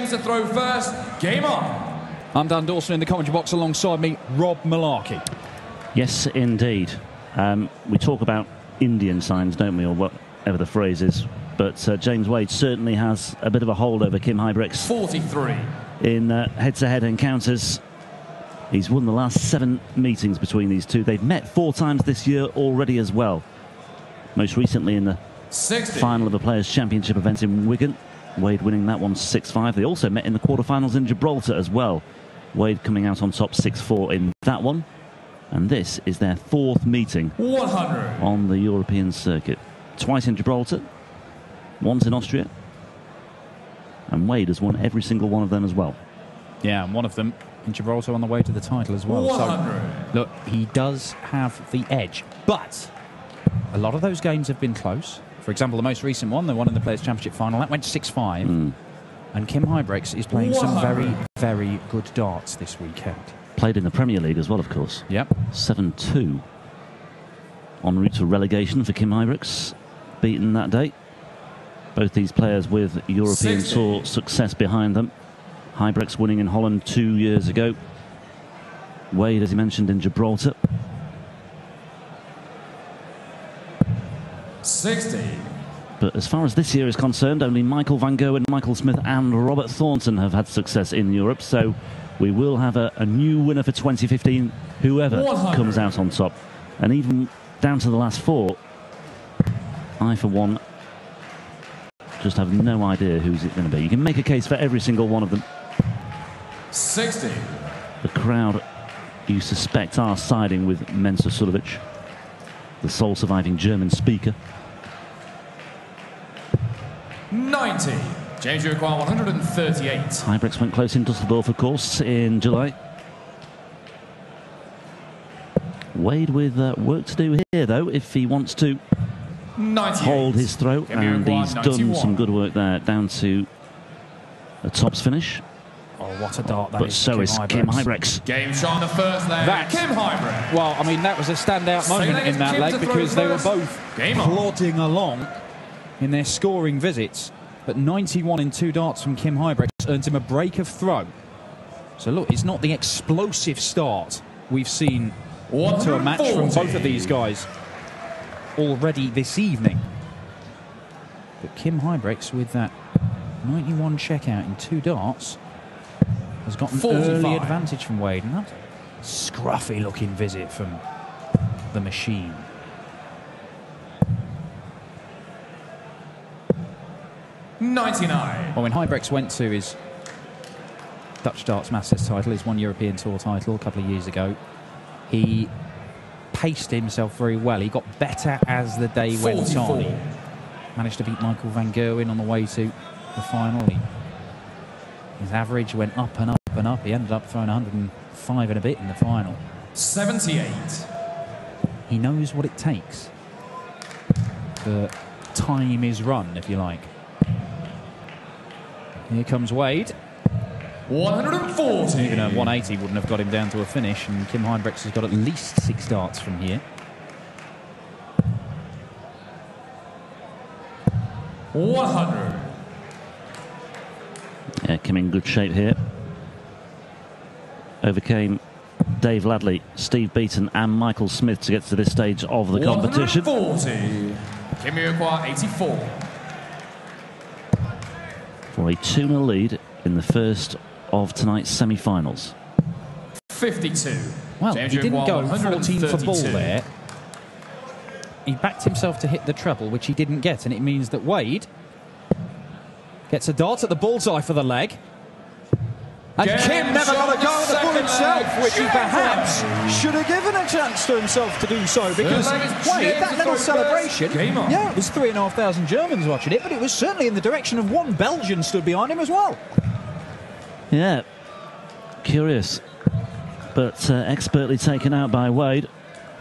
begins to throw first. Game on. I'm Dan Dawson in the commentary box alongside me, Rob Malarkey. Yes, indeed. We talk about Indian signs, don't we, or whatever the phrase is. But James Wade certainly has a bit of a hold over K.Huybrechts. 43. In head-to-head encounters. He's won the last 7 meetings between these two. They've met 4 times this year already as well. Most recently in the 60. final of the Players' Championship event in Wigan. Wade winning that one 6-5. They also met in the quarterfinals in Gibraltar as well. Wade coming out on top 6-4 in that one. And this is their 4th meeting 100. on the European circuit. Twice in Gibraltar, once in Austria. And Wade has won every single one of them as well. Yeah, and one of them in Gibraltar on the way to the title as well. 100. So, look, he does have the edge. But a lot of those games have been close. For example, the most recent one, the one in the Players' Championship final, that went 6-5. And K.Huybrechts is playing some very, very good darts this weekend. Played in the Premier League as well, of course. Yep. 7-2. En route to relegation for K.Huybrechts. Beaten that day. Both these players with European 60. Tour success behind them. Huybrechts winning in Holland 2 years ago. Wade, as he mentioned, in Gibraltar. 60. But as far as this year is concerned, only Michael van Gerwen, Michael Smith and Robert Thornton have had success in Europe. So we will have a new winner for 2015, whoever 100. comes out on top. And even down to the last 4, I, for one, just have no idea who's it going to be. You can make a case for every single one of them. 60. The crowd, you suspect, are siding with Mensa Sulovic, the sole surviving German speaker. 90. James, you require 138. Huybrechts went close in Dusseldorf, of course, in July. Wade with work to do here, though, if he wants to 98. hold his throat. James, you And require he's done 91. some good work there, down to a tops finish. Oh, what a dart that But is. so is K.Huybrechts. Game shot on the first leg. That- K.Huybrechts. Well, I mean, that was a standout moment in that leg because they were both Game on. plodding along in their scoring visits. But 91 in 2 darts from K.Huybrechts earns him a break of throw. So look, it's not the explosive start we've seen to a match from both of these guys already this evening. But K.Huybrechts with that 91 checkout in 2 darts has got an 45. early advantage from Wade. And that's a scruffy looking visit from the machine. 99. Well, when Huybrechts went to his Dutch Darts Masters title, his one European Tour title a couple of years ago, he paced himself very well. He got better as the day went 44. on. He managed to beat Michael van Gerwen on the way to the final. His average went up and up and up. He ended up throwing 105 and a bit in the final. 78. He knows what it takes to time his run, if you like. Here comes Wade. 140. Even a 180 wouldn't have got him down to a finish, and K.Huybrechts has got at least 6 darts from here. 100. Yeah, Kim in good shape here. Overcame Dave Ladley, Steve Beaton and Michael Smith to get to this stage of the competition. 140. Kim, you require 84. For a 2-0 lead in the first of tonight's semi-finals. 52. Well, James, he you didn't require go 14 for ball 132. there. He backed himself to hit the treble, which he didn't get, and it means that Wade gets a dart at the bullseye for the leg. And Game Kim never got a go at the ball second himself, leg. which he perhaps should have given a chance to himself to do so, because leg is Wade, James that to little throw celebration, first. Game on. yeah, it was 3,500 Germans watching it, but it was certainly in the direction of one Belgian stood behind him as well. Yeah, curious, but expertly taken out by Wade.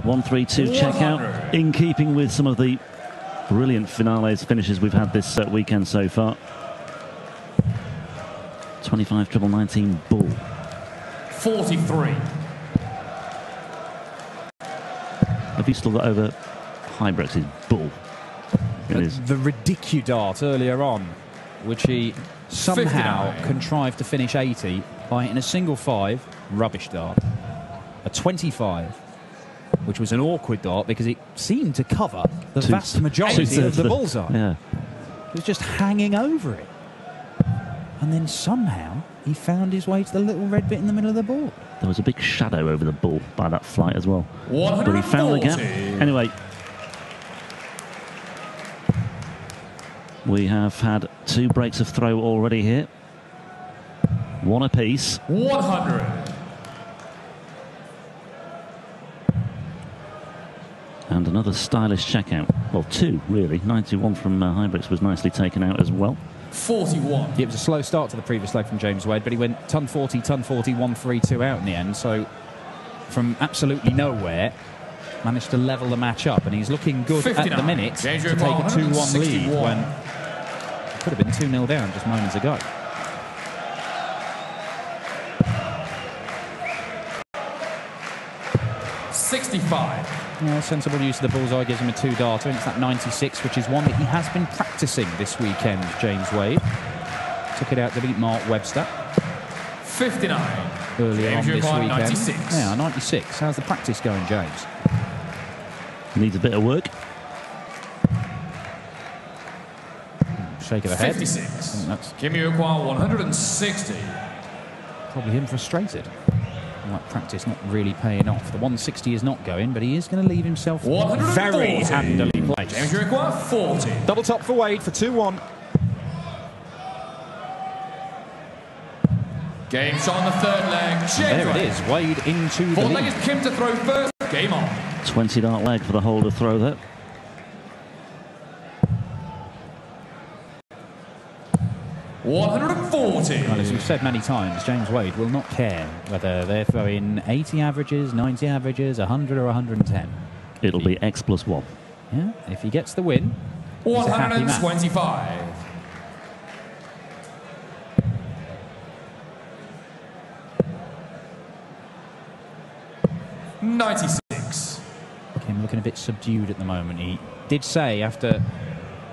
1-3-2 checkout, in keeping with some of the brilliant finales finishes we've had this weekend so far. 25 treble 19 bull. 43. Have you still got over Huybrechts' bull? It is. The ridiculous dart earlier on which he somehow 59. contrived to finish 80 by hitting a single 5, rubbish dart, a 25, which was an awkward dart because it seemed to cover the vast majority of the bullseye. Yeah. It was just hanging over it. And then somehow he found his way to the little red bit in the middle of the board. There was a big shadow over the ball by that flight as well. But he found the gap. Anyway, we have had 2 breaks of throw already here. 1 apiece. 100. And another stylish checkout. Well, 2 really. 91 from Huybrechts was nicely taken out as well. 41. It was a slow start to the previous leg from James Wade, but he went ton 40, 1 3, 2 out in the end. So from absolutely nowhere, managed to level the match up, and he's looking good 59. at the minute to take a 2-1 lead when it could have been 2-0 down just moments ago. Sensible use of the bullseye gives him a 2-darter, and it's that 96, which is one that he has been practicing this weekend, James Wade. Took it out to beat Mark Webster 59. earlier on this weekend. 96. Yeah, 96. How's the practice going, James? Needs a bit of work. Shake of the head. 56. That's K.Huybrechts 160. probably him frustrated. Like practice not really paying off. The 160 is not going, but he is going to leave himself very handily placed. K.Huybrechts 40. Double top for Wade for 2-1. Game shot on the 3rd leg. There it is. Wade into the 4th leg lead. is Kim to throw first. Game on. 20-dart leg for the holder throw there. $140. Well, as we've said many times, James Wade will not care whether they're throwing 80 averages, 90 averages, 100 or 110. It'll be X plus 1. Yeah, if he gets the win, he's a happy man. 125. $96. Kim looking a bit subdued at the moment. He did say after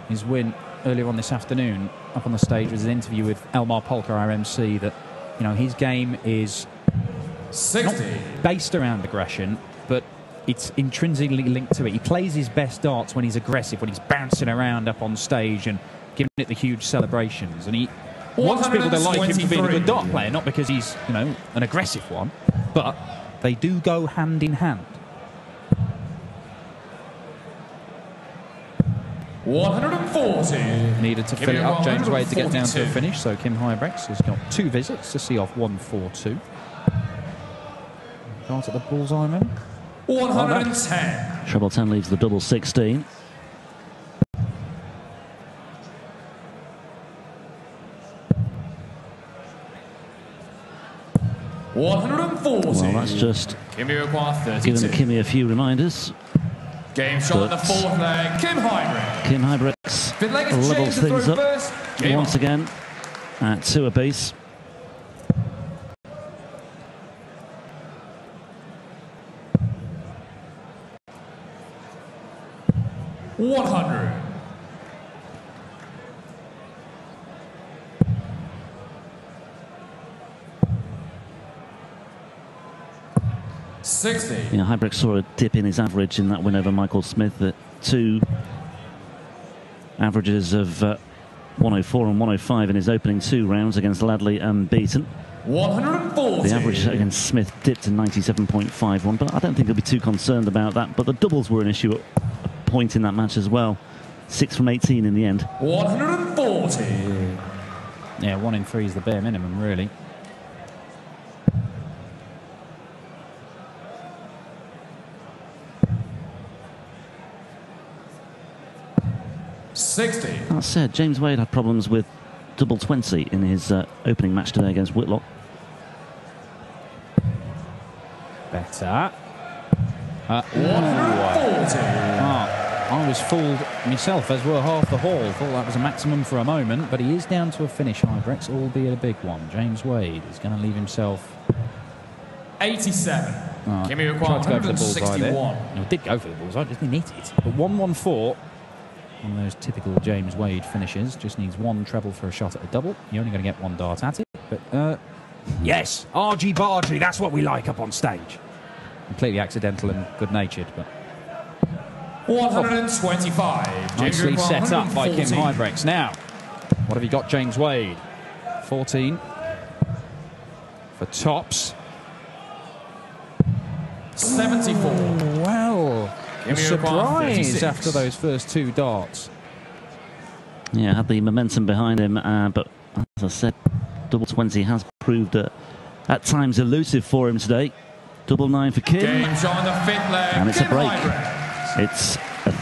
his win earlier on this afternoon, up on the stage with his interview with Elmar Polka, our MC, that his game is 60. not based around aggression, but it's intrinsically linked to it. He plays his best darts when he's aggressive, when he's bouncing around up on stage and giving it the huge celebrations. And he wants people to like him for being a good dart player, not because he's an aggressive one, but they do go hand in hand. 140. Needed to fill it up, James Wade, to get down to a finish, so K.Huybrechts has got 2 visits to see off 142. Dart at the bullseye, man. 110. Treble 10 leaves the double 16. $140. Well, that's just K.Huybrechts 32. giving Kimmy a few reminders. Game shot on the 4th leg. K.Huybrechts. K.Huybrechts 5th leg is levels James to throw things up first. Game once on. again at 2 apiece. $100. $60. Yeah, Huybrechts saw a dip in his average in that win over Michael Smith at 2 averages of 104 and 105 in his opening 2 rounds against Ladley unbeaten. 140. The average against Smith dipped to 97.51, but I don't think he'll be too concerned about that. But the doubles were an issue at a point in that match as well. 6 from 18 in the end. 140. Yeah, 1 in 3 is the bare minimum, really. $60. That said, James Wade had problems with double 20 in his opening match today against Whitlock. Better. 140. I was fooled myself, as were half the hall. Thought that was a maximum for a moment, but he is down to a finish, Huybrechts, albeit a big one. James Wade is going to leave himself 87. K.Huybrechts K.Huybrechts tried to go for the bullseye there. 161. No, did go for the bullseye, just didn't hit it. But 114 One of those typical James Wade finishes. Just needs one treble for a shot at a double. You're only going to get one dart at it. But, yes, argy-bargy, that's what we like up on stage. Completely accidental and good-natured, but... 125. Nicely set up by K.Huybrechts. Now, what have you got, James Wade? 14 for tops. 74. Well, a surprise after those first two darts. Yeah, had the momentum behind him, but as I said, double 20 has proved at times elusive for him today. Double 9 for Kim. Game's on the fifth leg. And it's a break. K.Huybrechts. It's a